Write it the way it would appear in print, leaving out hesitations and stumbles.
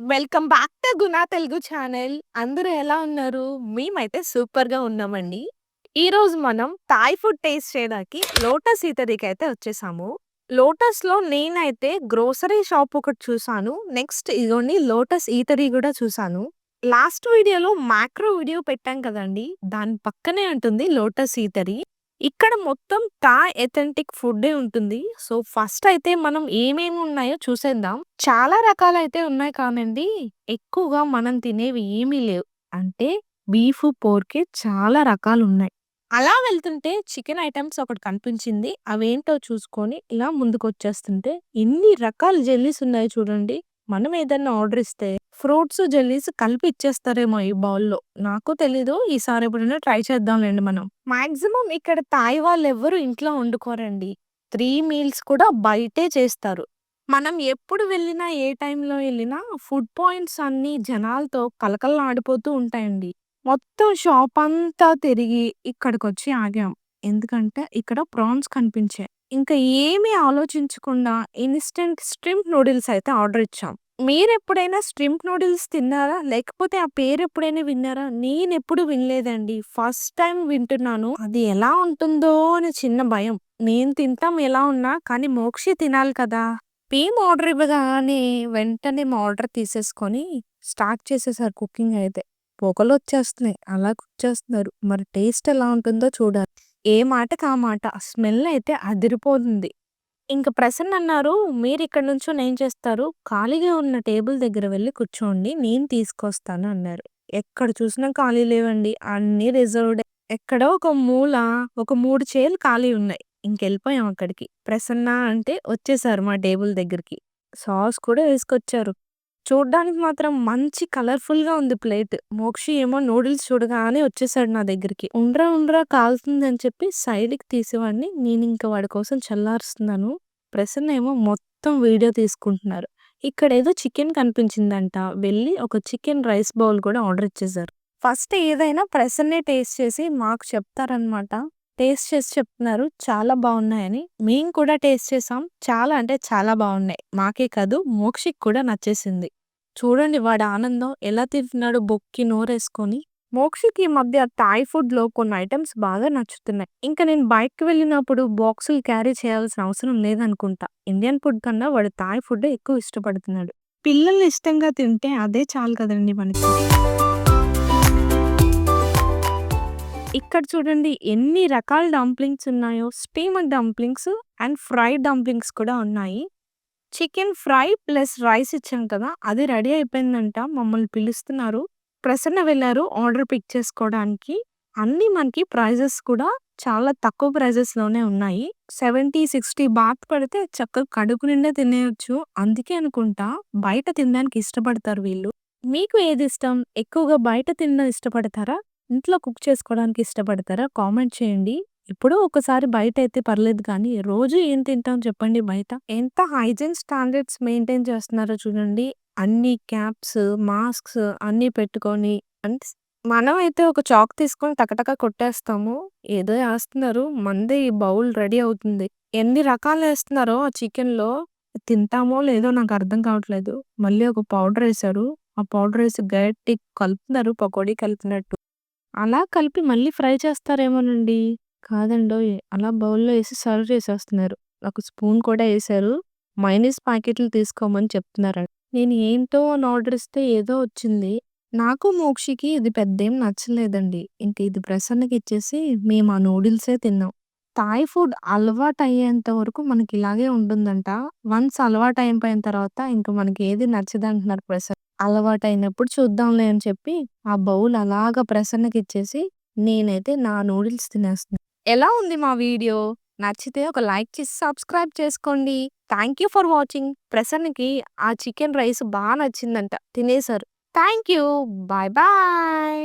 Welcome back to Guna Telugu channel. అందరూ ఎలా ఉన్నారు? మేమైతే సూపర్‌గా ఉన్నామండి. ఈరోజు మనం థాయ్ ఫుడ్ టేస్ట్ చేయడానికి లోటస్ ఈటరీకైతే వచ్చేసాము. లోటస్‌లో నేనైతే గ్రోసరీ షాప్ ఒకటి చూసాను. నెక్స్ట్ ఇగోండి లోటస్ ఈటరీ గూడా చూసాను. లాస్ట్ వీడియోలో మాక్రో వీడియో పెట్టాం కదండీ! దాని పక్కనే ఉంటుంది లోటస్ ఈటరీ. ఇక్కడ మొత్తం థాయ్ అథెంటిక్ ఫుడ్డే ఉంటుంది. సో, ఫస్ట్ అయితే మనం ఏమేమి ఉన్నాయో చూసేద్దాం. చాలా రకాలైతే ఉన్నాయి కానండి, ఎక్కువగా మనం తినేవి ఏమీ లేవు. అంటే బీఫు, పోర్కే చాలా రకాలున్నాయి. అలా వెళ్తుంటే చికెన్ ఐటెమ్స్ ఒకటి కనిపించింది. అవేంటో చూసుకొని ఇలా ముందుకొచ్చేస్తుంటే ఎన్ని రకాల జెల్లీస్ ఉన్నాయో చూడండి. మనం ఏదన్నా ఆర్డర్ ఇస్తే ఫ్రూట్స్, జెల్లీస్ కలిపి ఇచ్చేస్తారేమో ఈ బౌల్‌లో. నాకు తెలీదు. ఈసారి ఎప్పుడైనా ట్రై చేద్దాంలెండి మనం. మాక్సిమం ఇక్కడ తాయి వాళ్ళెవ్వరు ఇంట్లో వండుకోరండి. 3 మీల్స్ కూడా బయటే చేస్తారు. మనం ఎప్పుడు వెళ్ళినా, ఏ టైంలో ఎళ్ళినా ఫుడ్ పాయింట్స్ అన్నీ జనాలతో కళకళలాడిపోతూ ఉంటాయండి. మొత్తం షాపంతా తిరిగి ఇక్కడికొచ్చి ఆగాం. ఎందుకంటే ఇక్కడ ప్రాన్స్ కనిపించాయి. ఇంకా ఏమీ ఆలోచించకుండా ఇన్‌స్టంట్ స్ట్రింప్ నూడిల్స్ అయితే ఆర్డర్ ఇచ్చాం. మీరెప్పుడైనా స్ట్రింప్ నూడిల్స్ తిన్నారా? లేకపోతే ఆ పేరెప్పుడైనా విన్నారా? నేనెప్పుడు వినలేదండి. ఫస్ట్ టైమ్ వింటున్నాను. అది ఎలా ఉంటుందో అని చిన్న భయం. నేను తింటాం ఎలా ఉన్నా, కానీ మోక్షి తినాలి కదా! మేము ఆర్డర్ ఇవ్వగానే వెంటనే మా ఆర్డర్ తీసేసుకొని స్టార్ట్ చేసేసారు కుకింగ్ అయితే. పొగలొచ్చేస్తున్నాయి. అలా కుక్ చేస్తున్నారు. మరి టేస్ట్ ఎలా ఉంటుందో చూడాలి. ఏ మాటకి ఆ మాట. స్మెల్ అయితే అదిరిపోతుంది. ఇంక ప్రసన్న అన్నారు, "మీరిక్కడి నుంచొని ఏం చేస్తారు? ఖాళీగా ఉన్న టేబుల్ దగ్గర వెళ్లి కూర్చోండి. నేను తీసుకొస్తాను" అన్నారు. ఎక్కడ చూసినా ఖాళీ లేవండి. అన్నీ రిజర్వ్‌డే. ఎక్కడో ఒక మూల ఒక 3 చైర్‌లు ఖాళీ ఉన్నాయి. ఇంకెళ్ళిపోయాం అక్కడికి. ప్రసన్న అంటే వచ్చేసారు మా టేబుల్ దగ్గరికి. సాస్ కూడా వేసుకొచ్చారు. చూడ్డానికి మాత్రం మంచి కలర్‌ఫుల్‌గా ఉంది ప్లేట్. మోక్షి ఏమో నూడిల్స్ చూడగానే వచ్చేసాడు నా దగ్గరికి. "ఉండ్రా ఉండ్రా కాలుతుందని" చెప్పి సైడ్‌కి తీసేవాడిని. నేనింక వాడి కోసం చల్లారుస్తున్నాను. ప్రసన్న ఏమో మొత్తం వీడియో తీసుకుంటున్నారు. ఇక్కడేదో చికెన్ కనిపించిందంట. వెళ్ళి ఒక చికెన్ రైస్ బౌల్ కూడా ఆర్డర్ ఇచ్చేసారు. ఫస్ట్ ఏదైనా ప్రసన్నే టేస్ట్ చేసి మాకు చెప్తారనమాట. టేస్ట్ చేసి చెప్తున్నారు చాలా బావున్నాయని. మేము కూడా టేస్ట్ చేసాం. చాలా అంటే చాలా బావున్నాయి. మాకే కాదు మోక్షికి కూడా నచ్చేసింది. చూడండి వాడి ఆనందం ఎలా తింటున్నాడో బొక్కి నోరేసుకొని. మోక్షికి ఈ మధ్య థాయ్ ఫుడ్‌లో కొన్ని ఐటెమ్స్ బాగా నచ్చుతున్నాయి. ఇంక నేను బయటికి వెళ్ళినప్పుడు బాక్సులు క్యారీ చేయాల్సిన అవసరం లేదనుకుంటా. ఇండియన్ ఫుడ్ కన్నా వాడు థాయ్ ఫుడ్డే ఎక్కువ ఇష్టపడుతున్నాడు. పిల్లలు ఇష్టంగా తింటే అదే చాలు కదండీ మనకి. ఇక్కడ చూడండి ఎన్ని రకాల డంప్లింగ్స్ ఉన్నాయో. Steamed dumplings and fried dumplings కూడా ఉన్నాయి. చికెన్ ఫ్రై ప్లస్ రైస్ ఇచ్చాం కదా! అది రెడీ అయిపోయిందంట. మమ్మల్ని పిలుస్తున్నారు. ప్రసన్న వెళ్లారు ఆర్డర్ పిక్ చేసుకోవడానికి. అన్నీ మనకి ప్రైజెస్ కూడా చాలా తక్కువ ప్రైజెస్‌లోనే ఉన్నాయి. 70, 60 బాత్ పడితే చక్కగా కడుపు నిండా తినేయొచ్చు. అందుకే అనుకుంటా బయట తినడానికి ఇష్టపడతారు వీళ్ళు. మీకు ఏదిష్టం? ఎక్కువగా బయట తినడం ఇష్టపడతారా? ఇంట్లో కుక్ చేసుకోవడానికి ఇష్టపడతారా? కామెంట్ చేయండి. ఎప్పుడో ఒకసారి బయటైతే పర్లేదు కానీ, రోజు ఏం తింటాం చెప్పండి బయట? ఎంత హైజీన్ స్టాండర్డ్స్ మెయింటైన్ చేస్తున్నారో చూడండి. అన్ని క్యాప్స్, మాస్క్స్ అన్నీ పెట్టుకొని అంటే మనమైతే ఒక చాక్ తీసుకొని టకటక కొట్టేస్తాము. ఏదో ఏస్తున్నారు. మనదే ఈ బౌల్ రెడీ అవుతుంది. ఎన్ని రకాలేస్తున్నారో ఆ చికెన్‌లో తింటామో లేదో నాకర్థం కావట్లేదు. మళ్ళీ ఒక పౌడరేశారు. ఆ పౌడరేసి గట్టిగా కలుపుతున్నారు పకోడీ కలిపినట్టు. అలా కలిపి మళ్ళీ ఫ్రై చేస్తారేమోనండి. కాదండోయ్! అలా బౌల్‌లో ఏసి సర్వ్ చేసేస్తున్నారు. ఒక స్పూన్ కూడా ఏశారు. మయోనీస్ ప్యాకెట్లు తీసుకోమని చెప్తున్నారంట. నేను ఏంటో అని ఆర్డర్ ఇస్తే ఏదో వచ్చింది. నాకు, మోక్షికి ఇది పెద్దేం నచ్చలేదండి. ఇంక ఇది ప్రసన్నకిచ్చేసి మేము ఆ నూడిల్సే తిన్నాం. థాయ్ ఫుడ్ అలవాటయ్యేంత వరకు మనకిలాగే ఉంటుందంట. వన్స్ అలవాటయిపోయిన తర్వాత ఇంక మనకి ఏది నచ్చదంటున్నారు ప్రసన్న. అలవాటయినప్పుడు చూద్దాంలే అని చెప్పి ఆ బౌల్ అలాగా ప్రసన్నకిచ్చేసి నేనైతే నా నూడిల్స్ తినేస్తున్నా. ఎలా ఉంది మా వీడియో? నచ్చితే ఒక లైక్ చేసి సబ్స్క్రైబ్ చేసుకోండి. Thank you for watching. ప్రసన్నకి ఆ చికెన్ రైస్ నచ్చిందంట. తినేసారు. Thank you. Bye bye.